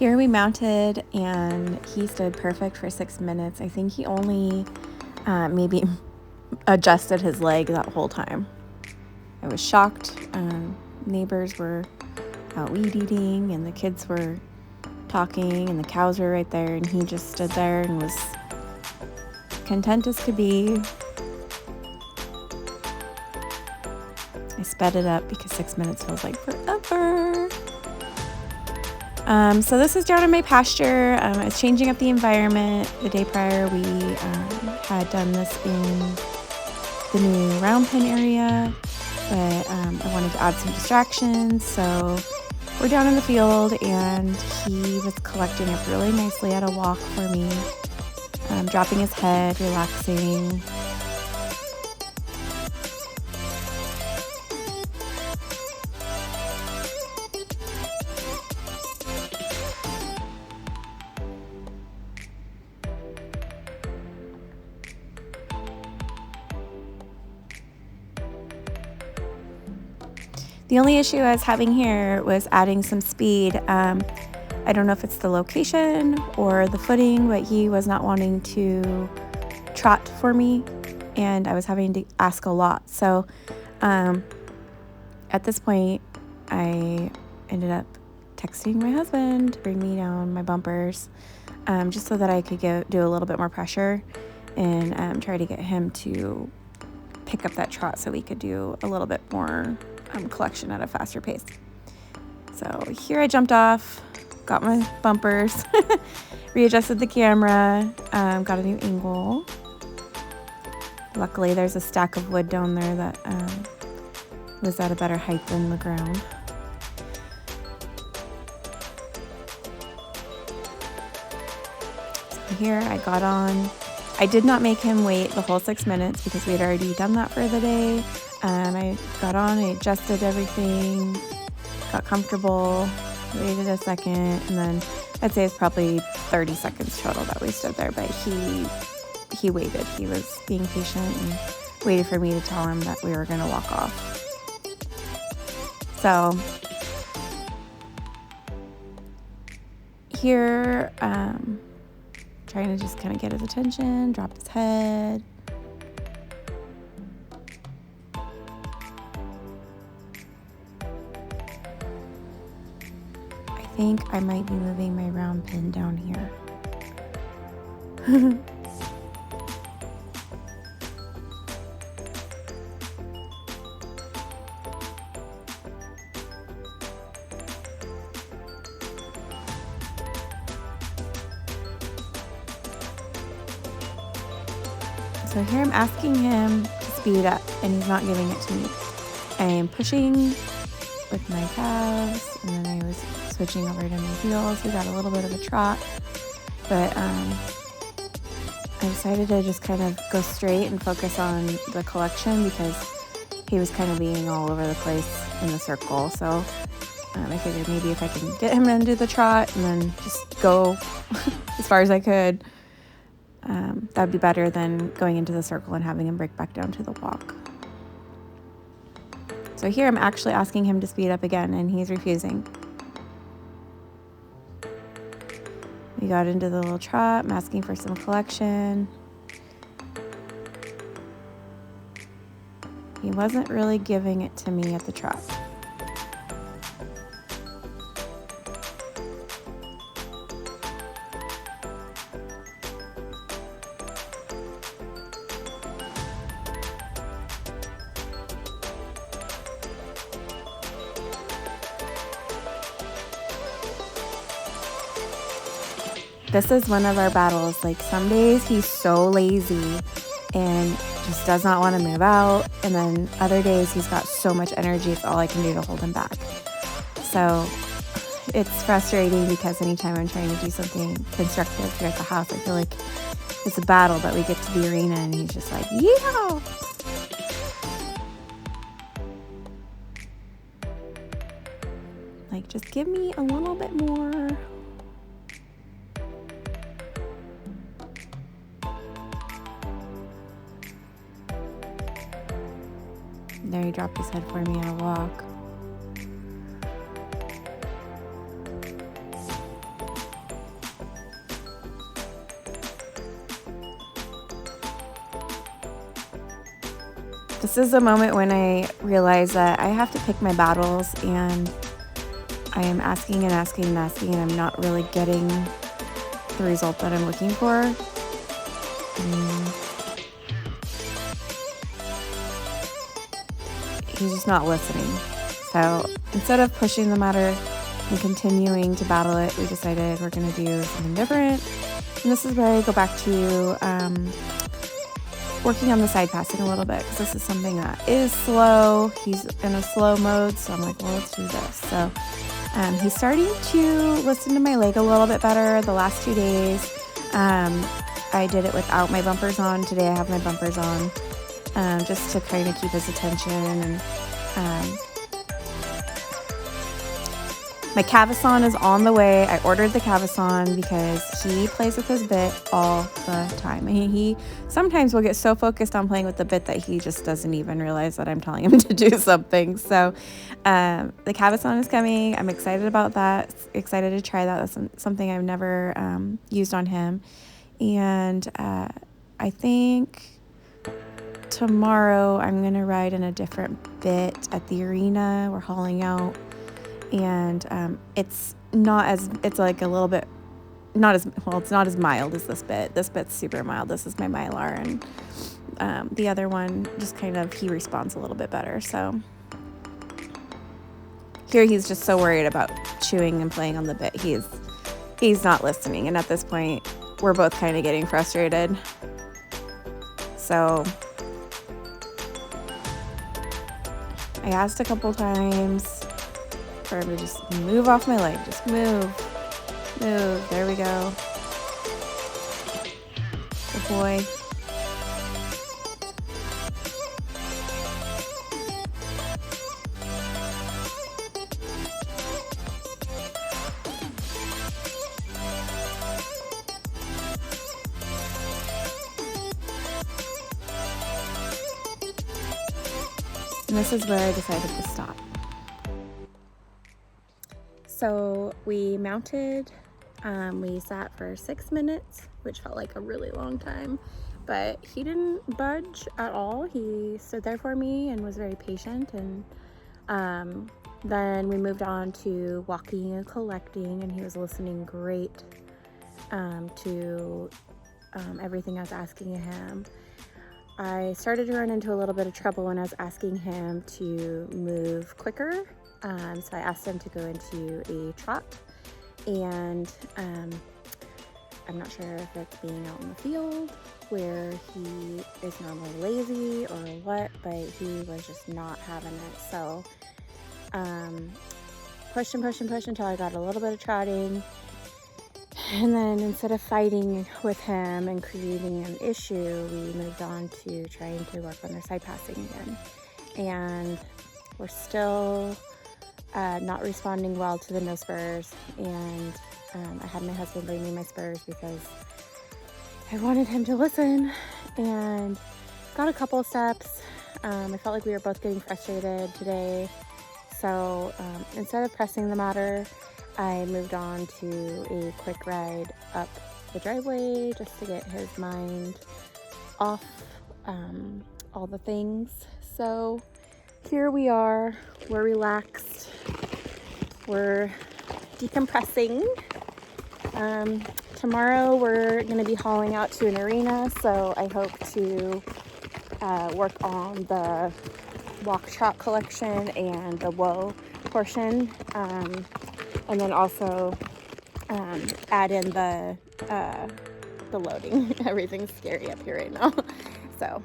Here we mounted, and he stood perfect for 6 minutes. I think he only maybe adjusted his leg that whole time. I was shocked. Neighbors were out weed eating, and the kids were talking, and the cows were right there, and he just stood there and was content as could be. I sped it up because 6 minutes feels like forever. So this is down in my pasture. I was changing up the environment. The day prior, we had done this in the new round pen area, but I wanted to add some distractions. So we're down in the field, and he was collecting up really nicely at a walk for me, dropping his head, relaxing. The only issue I was having here was adding some speed. I don't know if it's the location or the footing, but he was not wanting to trot for me, and I was having to ask a lot. So at this point, I ended up texting my husband to bring me down my bumpers, just so that I could do a little bit more pressure and try to get him to pick up that trot so we could do a little bit more collection at a faster pace. So here I jumped off, got my bumpers, readjusted the camera, got a new angle. Luckily there's a stack of wood down there that was at a better height than the ground. So here I got on. I did not make him wait the whole 6 minutes because we had already done that for the day. I got on, I adjusted everything, got comfortable, waited a second, and then I'd say it's probably 30 seconds total that we stood there, but he waited. He was being patient and waited for me to tell him that we were going to walk off. So here, trying to just kind of get his attention, drop his head. I think I might be moving my round pin down here. So here I'm asking him to speed up, and he's not giving it to me. I am pushing with my calves, and then I was switching over to my heels. We got a little bit of a trot, but I decided to just kind of go straight and focus on the collection because he was kind of being all over the place in the circle. So I figured maybe if I can get him into the trot and then just go as far as I could, that'd be better than going into the circle and having him break back down to the walk. So here I'm actually asking him to speed up again, and he's refusing. We got into the little trot. I'm asking for some collection. He wasn't really giving it to me at the trot. This is one of our battles. Like, some days he's so lazy and just does not want to move out, and then other days he's got so much energy it's all I can do to hold him back. So it's frustrating because anytime I'm trying to do something constructive here at the house, I feel like it's a battle, but we get to the arena and he's just like, yeah. Like, just give me a little bit more. There, he dropped his head for me on a walk. This is a moment when I realize that I have to pick my battles, and I am asking and asking and asking, and I'm not really getting the result that I'm looking for. He's just not listening. So instead of pushing the matter and continuing to battle it, we decided we're going to do something different. And this is where I go back to working on the side passing a little bit, because this is something that is slow. He's in a slow mode, so I'm like, well, let's do this. So he's starting to listen to my leg a little bit better the last 2 days. I did it without my bumpers on. Today I have my bumpers on, just to kind of keep his attention. And my Cavison is on the way. I ordered the Cavison because he plays with his bit all the time. And he sometimes will get so focused on playing with the bit that he just doesn't even realize that I'm telling him to do something. So the Cavison is coming. I'm excited about that. Excited to try that. That's something I've never used on him. And I think tomorrow I'm going to ride in a different bit at the arena. We're hauling out. And it's like a little bit, it's not as mild as this bit. This bit's super mild. This is my Mylar, and the other one just kind of, he responds a little bit better. So here he's just so worried about chewing and playing on the bit. He's not listening. And at this point, we're both kind of getting frustrated. So I asked a couple times for him to just move off my leg. Just move. There we go. Good boy. And this is where I decided to stop. So we mounted, we sat for 6 minutes, which felt like a really long time, but he didn't budge at all. He stood there for me and was very patient. And then we moved on to walking and collecting, and he was listening great to everything I was asking him. I started to run into a little bit of trouble when I was asking him to move quicker. So I asked him to go into a trot, and I'm not sure if it's being out in the field where he is normally lazy or what, but he was just not having it. So pushed until I got a little bit of trotting. And then instead of fighting with him and creating an issue, we moved on to trying to work on our side passing again. And we're still not responding well to the no spurs. And I had my husband bring me my spurs because I wanted him to listen, and got a couple of steps. I felt like we were both getting frustrated today. So instead of pressing the matter, I moved on to a quick ride up the driveway just to get his mind off all the things. So here we are, we're relaxed, we're decompressing. Tomorrow we're going to be hauling out to an arena, so I hope to work on the walk trot collection and the woe portion. And then also add in the loading. Everything's scary up here right now. So